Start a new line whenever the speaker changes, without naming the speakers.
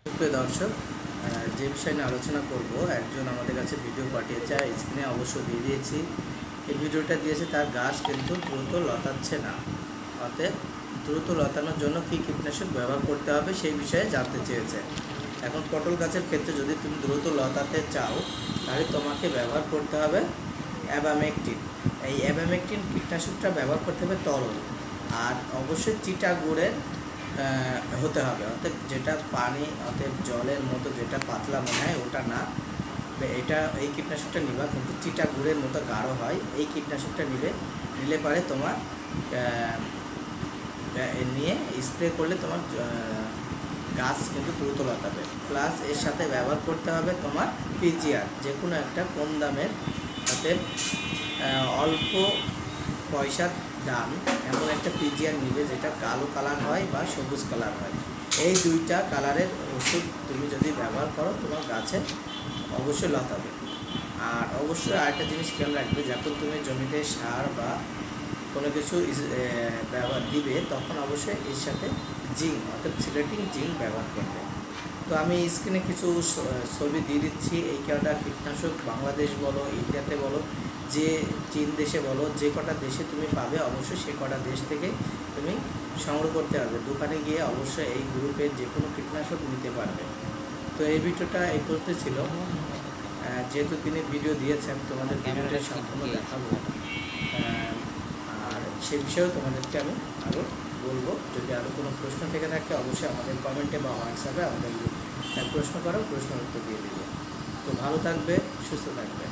প্রিয় দর্শক, যে বিষয় নিয়ে আলোচনা করব, একজন আমাদের কাছে ভিডিও পাঠিয়েছে, স্ক্রিনে অবশ্য দিয়ে দিয়েছি। এই ভিডিওটা দিয়েছে, তার গাছ কিন্তু দ্রুত লতাচ্ছে না। অতএব দ্রুত লতানোর জন্য কী কীটনাশক ব্যবহার করতে হবে সেই বিষয়ে জানতে চেয়েছে। এখন পটল গাছের ক্ষেত্রে যদি তুমি দ্রুত লতাতে চাও, তাহলে তোমাকে ব্যবহার করতে হবে অ্যাবামেকটিন। এই অ্যাবামেকটিন কীটনাশকটা ব্যবহার করতে হবে তরল, আর অবশ্যই চিটা গুড়ের হতে হবে। অর্থাৎ যেটা পানি, অর্থাৎ জলের মতো যেটা পাতলা মনে হয় ওটা না। এই কীটনাশকটা নিবা, কিন্তু চিটা গুড়ের মতো গাঢ় হয়। এই কীটনাশকটা নিলে পারে তোমার নিয়ে স্প্রে করলে তোমার গাছ কিন্তু দ্রুত লতাবে। প্লাস এর সাথে ব্যবহার করতে হবে তোমার পিজিআর, যে কোনো একটা কম দামের, অর্থাৎ অল্প পয়সার দাম এমন একটা পিজিআর নিবে যেটা কালো কালার হয় বা সবুজ কালার হয়। এই দুইটা কালারের ওষুধ তুমি যদি ব্যবহার করো, তোমার গাছে অবশ্যই লতাবে। আর অবশ্যই আরেকটা জিনিস খেয়াল রাখবে, যখন তুমি জমিতে সার বা কোনো কিছু ব্যবহার দিবে, তখন অবশ্যই এর সাথে জিঙ্ক, অর্থাৎ সিলেটিং জিঙ্ক ব্যবহার করবে। তো আমি স্ক্রিনে কিছু ছবি দিয়ে দিচ্ছি। এই কটা কীটনাশক বাংলাদেশ বলো, ইন্ডিয়াতে বলো, যে চীন দেশে বলো, যে কটা দেশে তুমি পাবে, অবশ্যই সে কটা দেশ থেকে তুমি সংগ্রহ করতে পারবে। দোকানে গিয়ে অবশ্যই এই গ্রুপের যে কোনো কীটনাশক নিতে পারবে। তো এই ভিডিওটা এই পর্যন্ত ছিল। যেহেতু তিনি ভিডিও দিয়েছেন, তোমাদের ভিডিওটা সম্পূর্ণ দেখাবো, আর সে বিষয়েও তোমাদেরকে আমি আরও বলবো। যদি আরও কোনো প্রশ্ন থেকে থাকে, অবশ্যই আমাদের কমেন্টে বা হোয়াটসঅ্যাপে আমাদের প্রশ্ন করো, প্রশ্নের উত্তর দিয়ে দেবো। তো ভালো থাকবে, সুস্থ থাকবে।